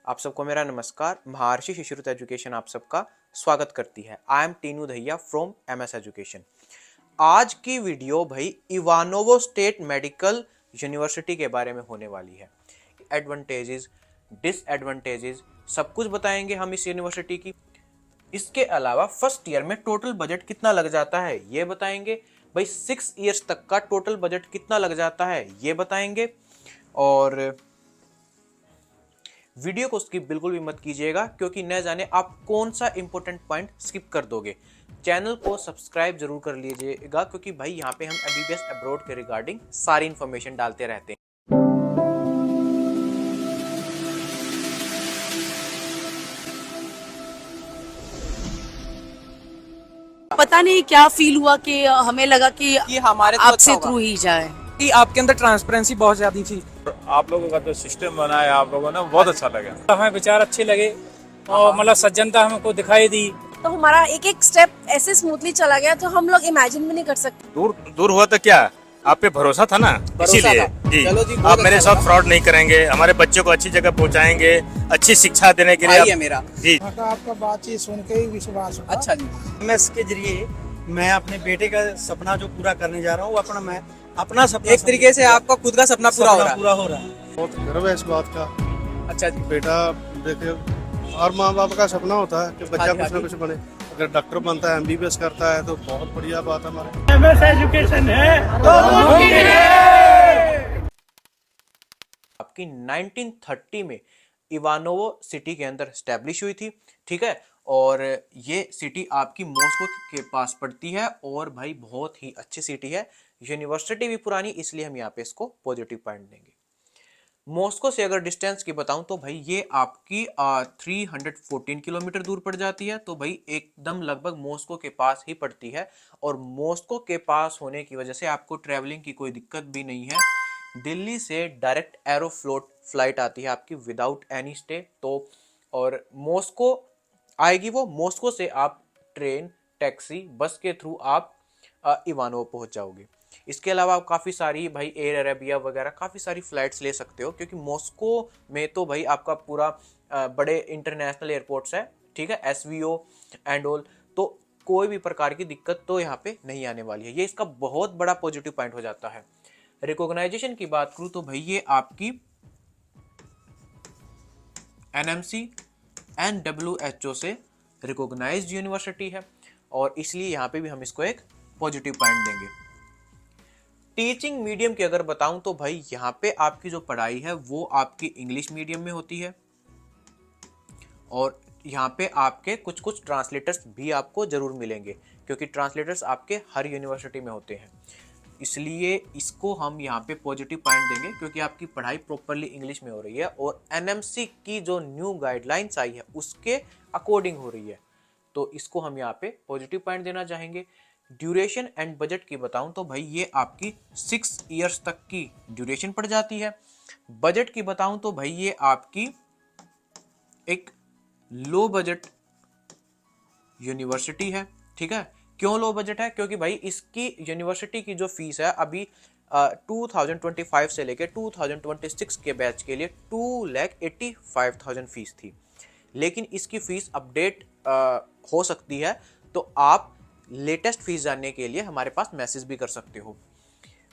आप सबको मेरा नमस्कार। महर्षि शिशुरुत एजुकेशन आप सबका स्वागत करती है। I am Tinu Dahiya from MS education. आज की वीडियो भाई इवानोवो स्टेट मेडिकल यूनिवर्सिटी के बारे में होने वाली है। एडवांटेजेस, डिसएडवांटेजेस सब कुछ बताएंगे हम इस यूनिवर्सिटी की। इसके अलावा फर्स्ट ईयर में टोटल बजट कितना लग जाता है ये बताएंगे। भाई 6 ईयर्स तक का टोटल बजट कितना लग जाता है ये बताएंगे। और वीडियो को स्किप बिल्कुल भी मत कीजिएगा, क्योंकि न जाने आप कौन सा इंपॉर्टेंट पॉइंट स्किप कर दोगे। चैनल को सब्सक्राइब जरूर कर लीजिएगा, क्योंकि भाई यहाँ पे हम एमबीबीएस अब्रॉड के रिगार्डिंग सारी इंफॉर्मेशन डालते रहते हैं। पता नहीं क्या फील हुआ कि हमें लगा कि हमारे आपसे थ्रू ही जाए। कि आपके अंदर ट्रांसपेरेंसी बहुत ज्यादा थी। आप लोगों का जो सिस्टम बना है आप लोगों ने बहुत अच्छा लगा। हमें विचार अच्छे लगे और मतलब सज्जनता हमको दिखाई दी। तो हमारा एक एक स्टेप ऐसे स्मूथली चला गया तो हम लोग इमेजिन भी नहीं कर सकते। दूर हुआ तो क्या, आप पे भरोसा था ना, इसीलिए जी आप मेरे साथ फ्रॉड नहीं करेंगे, हमारे बच्चों को अच्छी जगह पहुंचाएंगे, अच्छी शिक्षा देने के लिए मेरा जी आपका बातचीत सुन के ही विश्वास हुआ। अच्छा जी। एमएस के जरिए मैं अपने बेटे का सपना जो पूरा करने जा रहा हूँ, अपना सपना एक तरीके से आपका खुद का सपना पूरा हो रहा है। बहुत गर्व है इस बात का। अच्छा जी। बेटा देखिए, हर माँ बाप का सपना होता है कि बच्चा कुछ ना कुछ बने। अगर डॉक्टर बनता है, एमबीबीएस करता है तो बहुत बढ़िया बात है। हमारे एमएस एजुकेशन है तो मुमकिन है। आपकी 1930 में इवानोवो सिटी के अंदर स्टैब्लिश हुई थी, ठीक है। और ये सिटी आपकी मॉस्को के पास पड़ती है और भाई बहुत ही अच्छी सिटी है। यूनिवर्सिटी भी पुरानी, इसलिए हम यहाँ पे इसको पॉजिटिव पॉइंट देंगे। मॉस्को से अगर डिस्टेंस की बताऊं तो भाई ये आपकी 314 किलोमीटर दूर पड़ जाती है। तो भाई एकदम लगभग मॉस्को के पास ही पड़ती है। और मॉस्को के पास होने की वजह से आपको ट्रैवलिंग की कोई दिक्कत भी नहीं है। दिल्ली से डायरेक्ट एरोफ्लोट फ्लाइट आती है आपकी विदाउट एनी स्टे। तो और मॉस्को आएगी वो, मॉस्को से आप ट्रेन, टैक्सी, बस के थ्रू आप इवानोवो पहुंच जाओगे। इसके अलावा आप काफ़ी सारी भाई एयर अरेबिया वगैरह काफ़ी सारी फ्लाइट्स ले सकते हो, क्योंकि मॉस्को में तो भाई आपका पूरा बड़े इंटरनेशनल एयरपोर्ट्स है, ठीक है, एसवीओ एंड ऑल। तो कोई भी प्रकार की दिक्कत तो यहाँ पे नहीं आने वाली है। ये इसका बहुत बड़ा पॉजिटिव पॉइंट हो जाता है। रिकॉग्नाइजेशन की बात करूँ तो भाई ये आपकी एनएमसी एंड WHO से रिकॉग्नाइज्ड यूनिवर्सिटी है, और इसलिए यहाँ पे भी हम इसको एक पॉजिटिव पॉइंट देंगे। टीचिंग मीडियम की अगर बताऊं तो भाई यहाँ पे आपकी जो पढ़ाई है वो आपकी इंग्लिश मीडियम में होती है, और यहाँ पे आपके कुछ कुछ ट्रांसलेटर्स भी आपको जरूर मिलेंगे, क्योंकि ट्रांसलेटर्स आपके हर यूनिवर्सिटी में होते हैं। इसलिए इसको हम यहाँ पे पॉजिटिव पॉइंट देंगे, क्योंकि आपकी पढ़ाई प्रॉपरली इंग्लिश में हो रही है और एनएमसी की जो न्यू गाइडलाइंस आई है उसके अकॉर्डिंग हो रही है। तो इसको हम यहाँ पे पॉजिटिव पॉइंट देना चाहेंगे। ड्यूरेशन एंड बजट की बताऊं तो भाई ये आपकी 6 ईयर्स तक की ड्यूरेशन पड़ जाती है। बजट की बताऊं तो भाई ये आपकी एक लो बजट यूनिवर्सिटी है, ठीक है। क्यों लो बजट है? क्योंकि भाई इसकी यूनिवर्सिटी की जो फीस है अभी 2025 से लेके 2026 के बैच के लिए 2,85,000 फीस थी, लेकिन इसकी फीस अपडेट हो सकती है। तो आप लेटेस्ट फीस जानने के लिए हमारे पास मैसेज भी कर सकते हो,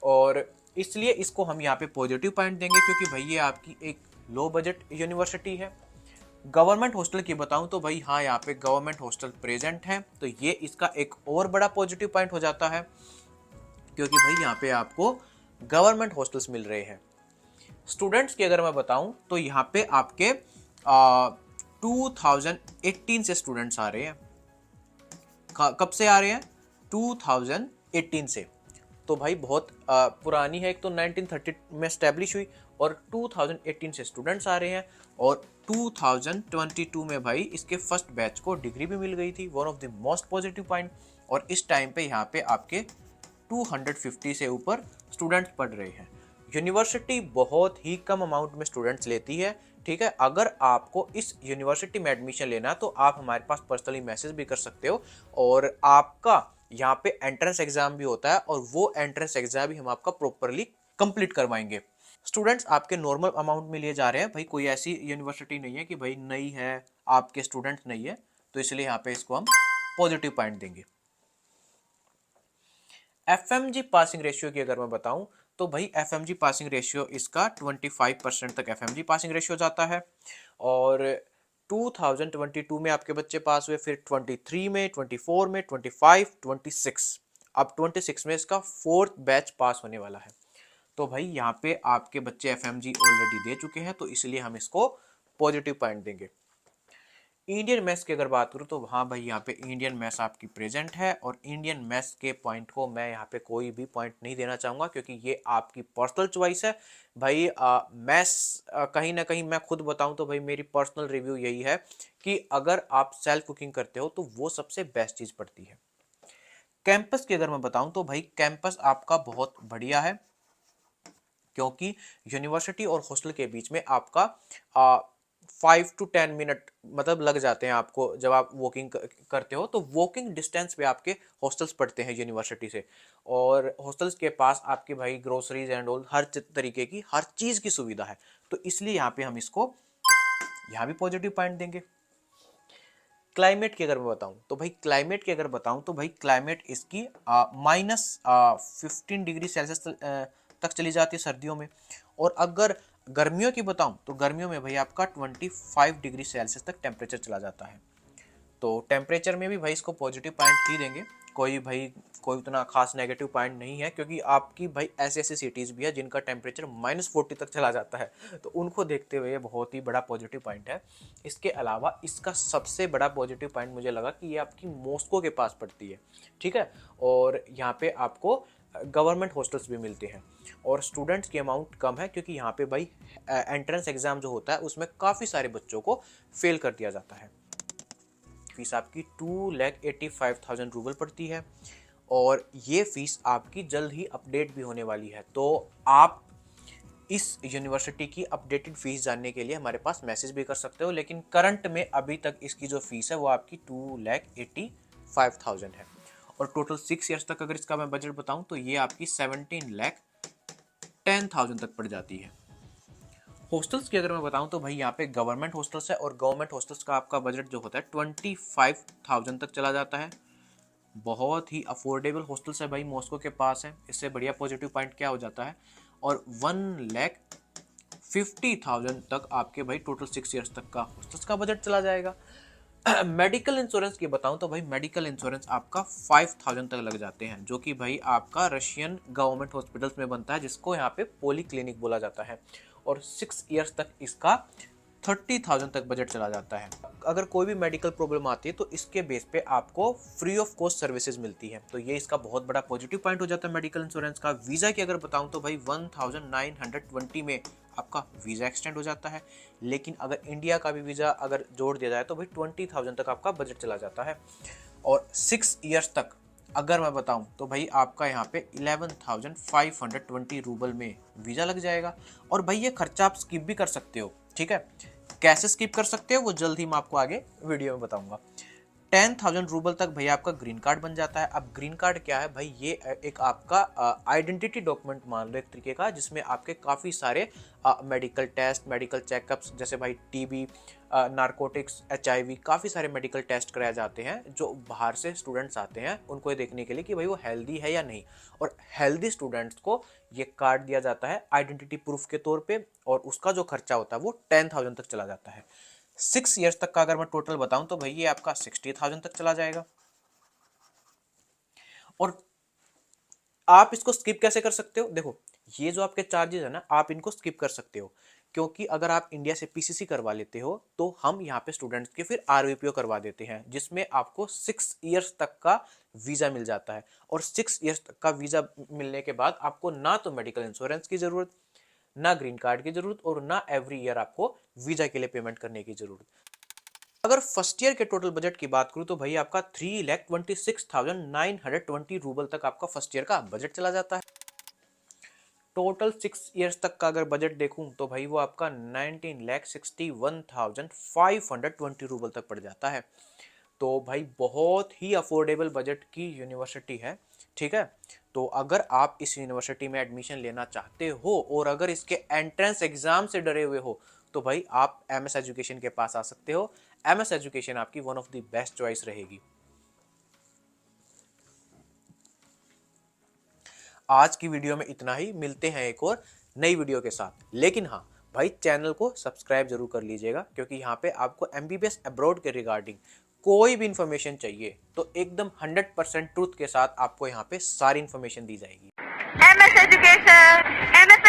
और इसलिए इसको हम यहाँ पे पॉजिटिव पॉइंट देंगे, क्योंकि भाई ये आपकी एक लो बजट यूनिवर्सिटी है। गवर्नमेंट हॉस्टल की बताऊं तो भाई हाँ, यहाँ पे गवर्नमेंट हॉस्टल प्रेजेंट है, तो ये इसका एक और बड़ा पॉजिटिव पॉइंट हो जाता है, क्योंकि भाई यहाँ पे आपको गवर्नमेंट हॉस्टल्स मिल रहे हैं। स्टूडेंट्स की अगर मैं बताऊं तो यहाँ पे आपके 2018 से स्टूडेंट्स आ रहे हैं। कब से आ रहे हैं? 2018 से। तो भाई बहुत पुरानी है। एक तो 1930 में स्टैब्लिश हुई और 2018 से स्टूडेंट्स आ रहे हैं, और 2022 में भाई इसके फर्स्ट बैच को डिग्री भी मिल गई थी, one of the most positive point. और इस टाइम पे यहाँ पे आपके 250 से ऊपर स्टूडेंट्स पढ़ रहे हैं। यूनिवर्सिटी बहुत ही कम अमाउंट में स्टूडेंट्स लेती है, ठीक है। अगर आपको इस यूनिवर्सिटी में एडमिशन लेना तो आप हमारे पास पर्सनली मैसेज भी कर सकते हो, और आपका यहाँ पे एंट्रेंस एग्जाम भी होता है, और वो एंट्रेंस एग्जाम भी हम आपका प्रॉपरली कंप्लीट करवाएंगे। स्टूडेंट्स आपके नॉर्मल अमाउंट में लिए जा रहे हैं भाई, कोई ऐसी यूनिवर्सिटी नहीं है कि भाई नई है, आपके स्टूडेंट नहीं है, तो इसलिए यहाँ पे इसको हम पॉजिटिव पॉइंट देंगे। एफएमजी पासिंग रेशियो की अगर मैं बताऊं तो भाई एफएमजी पासिंग रेशियो इसका 25% तक एफएमजी पासिंग रेशियो जाता है। और 2022 में आपके बच्चे पास हुए, फिर 23 में, 24 में, 25, 26, अब 26 में इसका 4th बैच पास होने वाला है। तो भाई यहाँ पे आपके बच्चे एफएमजी ऑलरेडी दे चुके हैं, तो इसलिए हम इसको पॉजिटिव पॉइंट देंगे। इंडियन मैथ्स की अगर बात करूँ तो हाँ भाई यहाँ पे इंडियन मैथ्स आपकी प्रेजेंट है, और इंडियन मैथ्स के पॉइंट को मैं यहाँ पे कोई भी पॉइंट नहीं देना चाहूँगा, क्योंकि ये आपकी पर्सनल चॉइस है भाई। मैथ्स कहीं ना कहीं मैं खुद बताऊँ तो भाई मेरी पर्सनल रिव्यू यही है कि अगर आप सेल्फ कुकिंग करते हो तो वो सबसे बेस्ट चीज़ पड़ती है। कैंपस की अगर मैं बताऊँ तो भाई कैंपस आपका बहुत बढ़िया है, क्योंकि यूनिवर्सिटी और हॉस्टल के बीच में आपका 5 to 10 मिनट मतलब लग जाते हैं आपको जब आप वॉकिंग करते हो, तो वॉकिंग डिस्टेंस पे आपके हॉस्टल्स पड़ते हैं यूनिवर्सिटी से, और हॉस्टल्स के पास आपके भाई ग्रोसरीज एंड ऑल हर तरीके की हर चीज़ की सुविधा है, तो इसलिए यहाँ पे हम इसको यहाँ भी पॉजिटिव पॉइंट देंगे। क्लाइमेट की अगर मैं बताऊं तो भाई क्लाइमेट की अगर बताऊं तो भाई क्लाइमेट इसकी -15 डिग्री सेल्सियस तक चली जाती है सर्दियों में, और अगर गर्मियों की बताऊं तो गर्मियों में भाई आपका 25 डिग्री सेल्सियस तक टेम्परेचर चला जाता है। तो टेम्परेचर में भी भाई इसको पॉजिटिव पॉइंट ही देंगे, कोई उतना खास नेगेटिव पॉइंट नहीं है, क्योंकि आपकी भाई ऐसी ऐसी सिटीज़ भी है जिनका टेम्परेचर -40 तक चला जाता है, तो उनको देखते हुए ये बहुत ही बड़ा पॉजिटिव पॉइंट है। इसके अलावा इसका सबसे बड़ा पॉजिटिव पॉइंट मुझे लगा कि ये आपकी मॉस्को के पास पड़ती है, ठीक है, और यहाँ पे आपको गवर्नमेंट हॉस्टल्स भी मिलते हैं, और स्टूडेंट्स की अमाउंट कम है, क्योंकि यहाँ पे भाई एंट्रेंस एग्ज़ाम जो होता है उसमें काफ़ी सारे बच्चों को फेल कर दिया जाता है। फीस आपकी 2,85,000 रूबल पड़ती है, और ये फीस आपकी जल्द ही अपडेट भी होने वाली है, तो आप इस यूनिवर्सिटी की अपडेटेड फीस जानने के लिए हमारे पास मैसेज भी कर सकते हो, लेकिन करंट में अभी तक इसकी जो फीस है वो आपकी 2,85,000 है, और टोटल 6 ईयर्स तक अगर इसका मैं बजट बताऊं तो ये आपकी 17,10,000 तक पड़ जाती है। हॉस्टल्स की अगर मैं बताऊं तो भाई यहाँ पे गवर्नमेंट हॉस्टल्स है, और गवर्नमेंट हॉस्टल्स का आपका बजट जो होता है 25,000 तक चला जाता है। बहुत ही अफोर्डेबल हॉस्टल्स है भाई, मॉस्को के पास है, इससे बढ़िया पॉजिटिव पॉइंट क्या हो जाता है। और 1,50,000 तक आपके भाई टोटल 6 ईयर्स तक का हॉस्टल्स का बजट चला जाएगा। मेडिकल इंश्योरेंस की बताऊं तो भाई मेडिकल इंश्योरेंस आपका 5,000 तक लग जाते हैं, जो कि भाई आपका रशियन गवर्नमेंट हॉस्पिटल्स में बनता है, जिसको यहाँ पे पोली क्लिनिक बोला जाता है, और 6 ईयर्स तक इसका 30,000 तक बजट चला जाता है। अगर कोई भी मेडिकल प्रॉब्लम आती है तो इसके बेस पे आपको फ्री ऑफ कॉस्ट सर्विसेज मिलती है, तो ये इसका बहुत बड़ा पॉजिटिव पॉइंट हो जाता है मेडिकल इंश्योरेंस का। वीज़ा की अगर बताऊं तो भाई 1920 में आपका वीज़ा एक्सटेंड हो जाता है, लेकिन अगर इंडिया का भी वीज़ा अगर जोड़ दिया जाए तो भाई 20,000 तक आपका बजट चला जाता है, और 6 ईयर्स तक अगर मैं बताऊं तो भाई आपका यहाँ पे 11,520 रूबल में वीज़ा लग जाएगा। और भाई ये खर्चा आप स्किप भी कर सकते हो, ठीक है, कैसे स्किप कर सकते हो वो जल्द ही मैं आपको आगे वीडियो में बताऊंगा। 10,000 रूबल तक भैया आपका ग्रीन कार्ड बन जाता है। अब ग्रीन कार्ड क्या है भाई, ये एक आपका आइडेंटिटी डॉक्यूमेंट मान लो एक तरीके का, जिसमें आपके काफ़ी सारे मेडिकल टेस्ट, मेडिकल चेकअप्स, जैसे भाई टीबी, नारकोटिक्स, HIV, काफ़ी सारे मेडिकल टेस्ट कराए जाते हैं, जो बाहर से स्टूडेंट्स आते हैं उनको ये देखने के लिए कि भाई वो हेल्दी है या नहीं, और हेल्दी स्टूडेंट्स को ये कार्ड दिया जाता है आइडेंटिटी प्रूफ के तौर पे, और उसका जो खर्चा होता है वो 10,000 तक चला जाता है। 6 ईयर्स तक का अगर मैं टोटल बताऊं तो भाई ये आपका 60,000 तक चला जाएगा। और आप इसको स्किप कैसे कर सकते हो, देखो ये जो आपके चार्जेस है ना, आप इनको स्किप कर सकते हो, क्योंकि अगर आप इंडिया से PCC करवा लेते हो तो हम यहाँ पे स्टूडेंट्स के फिर RVPO करवा देते हैं, जिसमें आपको 6 ईयर्स तक का वीज़ा मिल जाता है, और 6 ईयर्स तक का वीज़ा मिलने के बाद आपको ना तो मेडिकल इंश्योरेंस की ज़रूरत, ना ग्रीन कार्ड की ज़रूरत, और ना एवरी ईयर आपको वीज़ा के लिए पेमेंट करने की ज़रूरत। अगर फर्स्ट ईयर के टोटल बजट की बात करूं तो भाई आपका 3,26,920 रूबल तक आपका फर्स्ट ईयर का बजट चला जाता है। टोटल 6 ईयर्स तक का अगर बजट देखूं तो भाई वो आपका 19,61,520 रूबल तक पड़ जाता है। तो भाई बहुत ही अफोर्डेबल बजट की यूनिवर्सिटी है, ठीक है। तो अगर आप इस यूनिवर्सिटी में एडमिशन लेना चाहते हो और अगर इसके एंट्रेंस एग्जाम से डरे हुए हो तो भाई आप एमएस एजुकेशन के पास आ सकते हो। एमएस एजुकेशन आपकी one of the best choice रहेगी। आज की वीडियो में इतना ही, मिलते हैं एक और नई वीडियो के साथ। लेकिन हाँ भाई, चैनल को सब्सक्राइब जरूर कर लीजिएगा, क्योंकि यहाँ पे आपको एमबीबीएस अब्रॉड के रिगार्डिंग कोई भी इंफॉर्मेशन चाहिए तो एकदम 100% ट्रूथ के साथ आपको यहाँ पे सारी इंफॉर्मेशन दी जाएगी। MS Education, MS